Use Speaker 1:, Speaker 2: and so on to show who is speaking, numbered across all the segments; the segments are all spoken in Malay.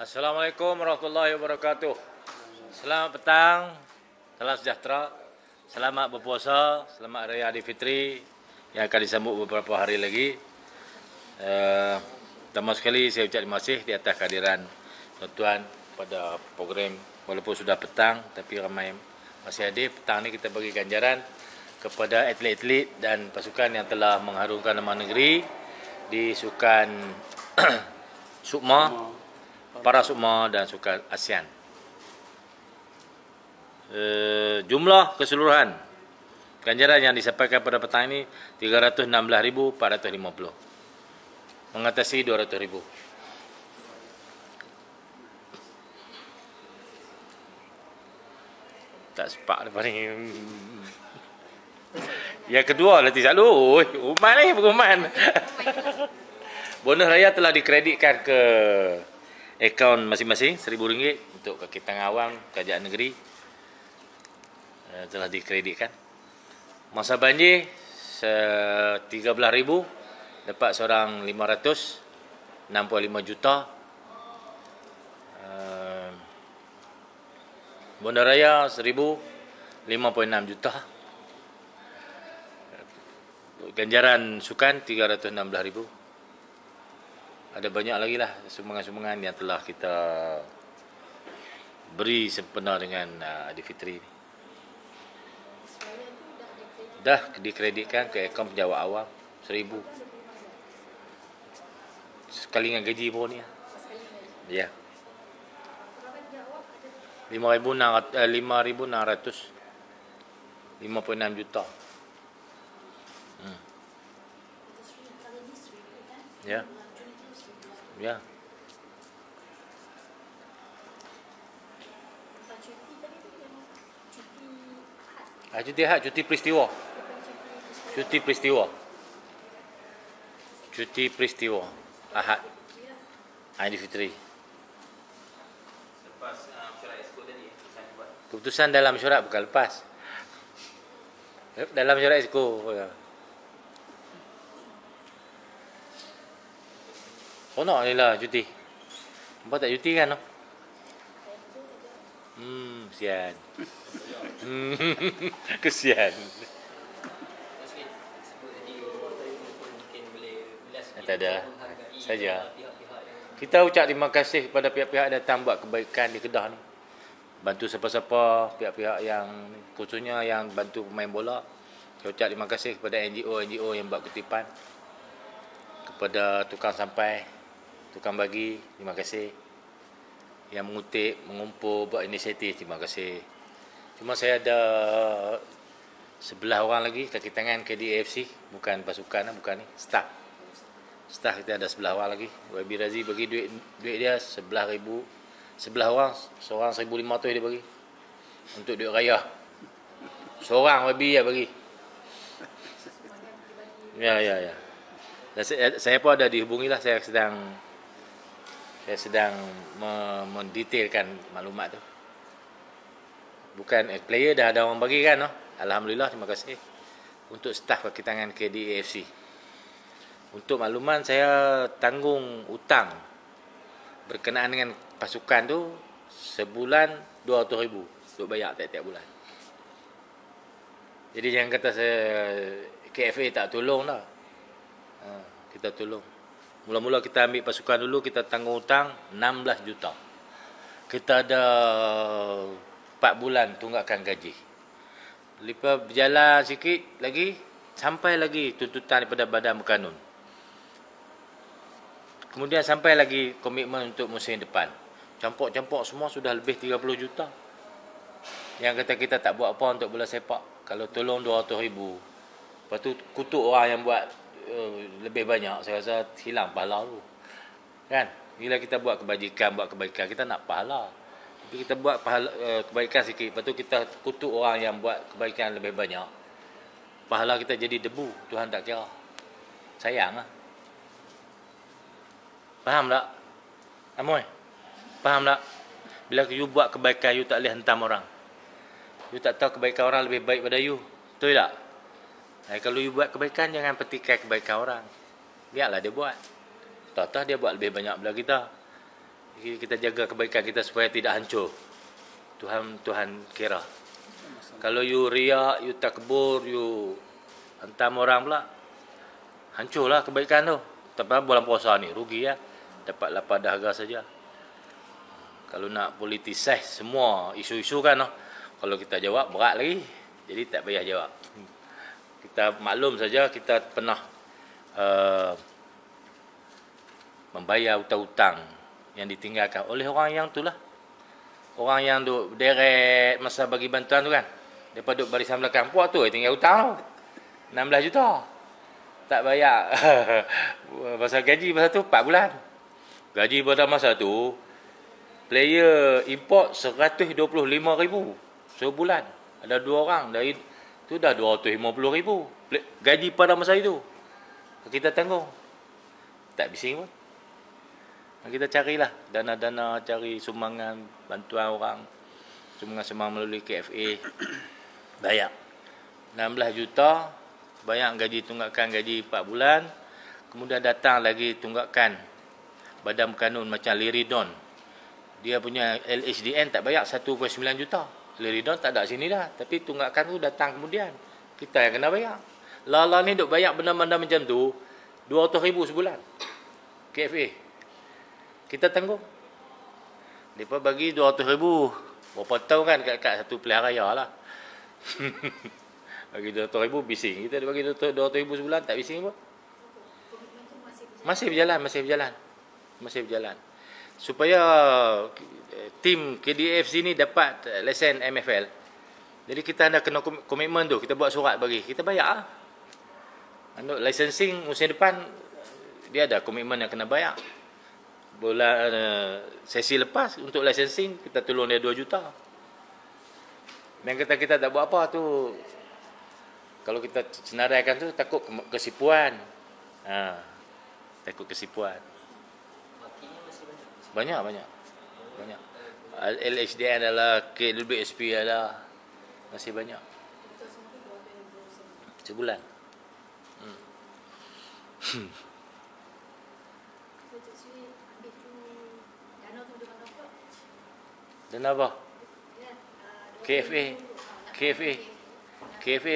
Speaker 1: Assalamualaikum warahmatullahi wabarakatuh. Selamat petang, salam sejahtera, selamat berpuasa, selamat Raya Aidilfitri yang akan disambut beberapa hari lagi. Pertama sekali saya ucap terima kasih di atas kehadiran tuan-tuan pada program. Walaupun sudah petang tapi ramai masih hadir. Petang ni kita bagi ganjaran kepada atlet-atlet dan pasukan yang telah mengharumkan nama negeri di sukan Sukma, para Sukma dan sukan ASEAN. Jumlah keseluruhan ganjaran yang disampaikan pada petang ini 316,450, mengatasi 200,000. Tak sepak depan ni. Yang kedua, Latih Selalu. Uman ni, pengumuman. Bonus raya telah dikreditkan ke akaun masing-masing RM1,000 untuk Kekitan Awam Kerajaan Negeri. Telah dikreditkan. Masa banjir RM13,000, dapat seorang RM565 juta. Bonus raya RM1,056 juta. Ganjaran sukan RM316,000. Ada banyak lagi lah sumbangan-sumbangan yang telah kita beri sempena dengan Aidilfitri ni. Dah dikreditkan ke akaun penjawat awam RM1,000. Sekali dengan gaji pun ni. Ya. RM5,656 juta. Ya. Ya. Cuti Ahad, cuti peristiwa. Cuti peristiwa. Cuti peristiwa Ahad Aidilfitri. Lepas mesyuarat exco tadi, keputusan dalam mesyuarat bukan lepas. Dalam mesyuarat exco. Sonok ni lah cuti. Nampak tak cuti kan? Kesian. Kesian. Tak ada. Saja. Kita ucap terima kasih kepada pihak-pihak datang buat kebaikan di Kedah ni. Bantu siapa-siapa, pihak-pihak yang khususnya yang bantu pemain bola. Saya ucap terima kasih kepada NGO yang buat kutipan. Kepada tukang sampai, tukang bagi, terima kasih. Yang mengutip, mengumpul, buat inisiatif, terima kasih. Cuma saya ada 11 orang lagi kaki tangan KDAFC, bukan pasukan, bukan ni, staff. Staff kita ada 11 orang lagi. YB Razi bagi duit dia 11,000. 11 orang, seorang 1,500 dia bagi. Untuk duit raya. Seorang YB dia bagi. Ya. Dan saya pun ada dihubungilah, saya sedang mendetailkan maklumat tu. Bukan player dah ada orang bagi kan? Alhamdulillah, terima kasih untuk staf kaki tangan KDAFC. Untuk makluman, saya tanggung hutang berkenaan dengan pasukan tu sebulan 200,000 untuk bayar tiap-tiap bulan. Jadi jangan kata saya KFA tak tolong lah. Kita tolong. Mula-mula kita ambil pasukan dulu, kita tanggung hutang 16 juta. Kita ada 4 bulan tunggakan gaji. Lepas berjalan sikit lagi, sampai lagi tuntutan daripada Badan Berkanun. Kemudian sampai lagi komitmen untuk musim depan. Campur-campur semua sudah lebih 30 juta. Yang kata kita tak buat apa untuk bola sepak. Kalau tolong 200,000. Lepas tu kutuk orang yang buat lebih banyak, saya rasa hilang pahala tu. Kan? Bila kita buat kebajikan, buat kebaikan, kita nak pahala. Tapi kita buat kebaikan sikit, lepas tu kita kutuk orang yang buat kebaikan lebih banyak. Pahala kita jadi debu, Tuhan tak kira. Sayang lah. Faham tak? Amoy? Faham tak? Bila you buat kebaikan, you tak boleh hentam orang. You tak tahu kebaikan orang lebih baik pada you. Betul tak? Kalau you buat kebaikan, jangan petikai kebaikan orang. Biarlah dia buat. Tahu-tahu dia buat lebih banyak daripada kita. Kita jaga kebaikan kita supaya tidak hancur. Tuhan kira. Kalau you riak, you takbur, you hentam orang pula, hancurlah kebaikan tu. Tapi bulan puasa ni rugi ya. Dapat 8 dahaga saja. Kalau nak politisize semua isu-isu kan, kalau kita jawab berat lagi. Jadi tak payah jawab. Kita maklum saja kita pernah membayar hutang-hutang yang ditinggalkan oleh orang yang itulah. Orang yang duk deret masa bagi bantuan tu kan. Depa duk barisan belakang, puak tu tinggal hutang tu. 16 juta. Tak bayar. Pasal gaji masa tu 4 bulan. Gaji pada masa tu player import 125,000 sebulan. Ada 2 orang dari tu dah 250,000 gaji pada masa itu. Kita tanggung. Tak bising pun. Kita carilah dana-dana, cari sumbangan, bantuan orang. Sumbangan melalui KFA. Bayar 16 juta, bayar gaji tunggakan gaji 4 bulan. Kemudian datang lagi tunggakan badan berkanun macam Liridon. Dia punya LHDN tak bayar 1.9 juta. Liridon tak ada sini dah, tapi tunggakan tu datang kemudian. Kita yang kena bayar. Lala ni duk bayar benda-benda macam tu 200,000 sebulan. KFA. Kita tanggung. Mereka bagi 200,000. Berapa tahun kan kat satu pilihan raya lah. Bagi 200,000 bising. Kita bagi 200,000 sebulan tak bising pun. Masih berjalan. Supaya tim KDF sini dapat lesen MFL. Jadi kita ada kena komitmen tu. Kita buat surat bagi. Kita bayar lah. Untuk licensing musim depan, dia ada komitmen yang kena bayar. Sesi lepas untuk licensing kita tolong dia 2 juta. Dan kita tak buat apa tu, kalau kita senaraikan tu takut kesipuan. Takut kesipuan. Banyak. LHDN adalah, KWSP adalah, masih banyak. Sebulan. Dan apa? KFA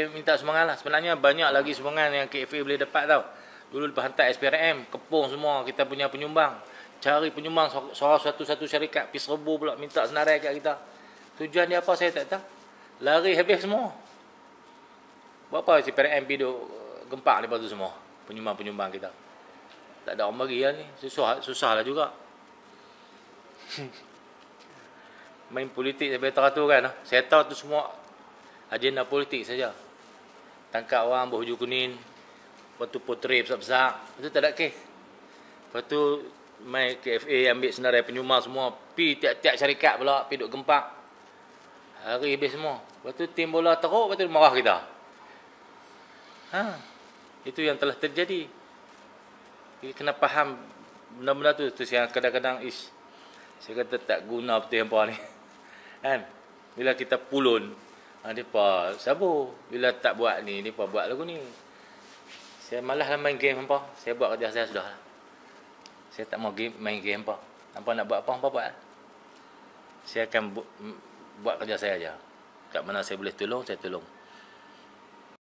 Speaker 1: minta sumbangan lah. Sebenarnya banyak lagi sumbangan yang KFA boleh dapat tau. Dulu lepas hantar SPRM, kepung semua kita punya penyumbang. Cari penyumbang seorang satu-satu syarikat, pergi serbu pula minta senarai kat kita. Tujuan dia apa saya tak tahu. Lari habis semua. Buat apa SPRM pergi duk gempak lepas tu semua. Penyumbang-penyumbang kita. Tak ada orang bagi lah ni. Susah lah juga. Main politik sampai teratur kan. Saya tahu tu semua agenda politik saja. Tangkap orang berhujung kuning, lepas tu portray besar-besar, itu tak ada kes. Lepas tu main KFA ambil senarai penyumbang semua, pi tiap-tiap syarikat pula, pi duk gempak. Hari habis semua. Lepas tu tim bola teruk, lepas tu marah kita. Itu yang telah terjadi. Kita kena faham benda-benda tu. Terus yang kadang-kadang saya kata tak guna betul hampa ni. Kan? Bila kita pulun, depa sabar. Bila tak buat ni, depa buat lagu ni. Saya malas lah main game hampa. Saya buat kerja saya sudah. Saya tak mau main game hampa. Hampa nak buat apa, hampa buat. Saya akan buat kerja saya aja. Kat mana saya boleh tolong, saya tolong.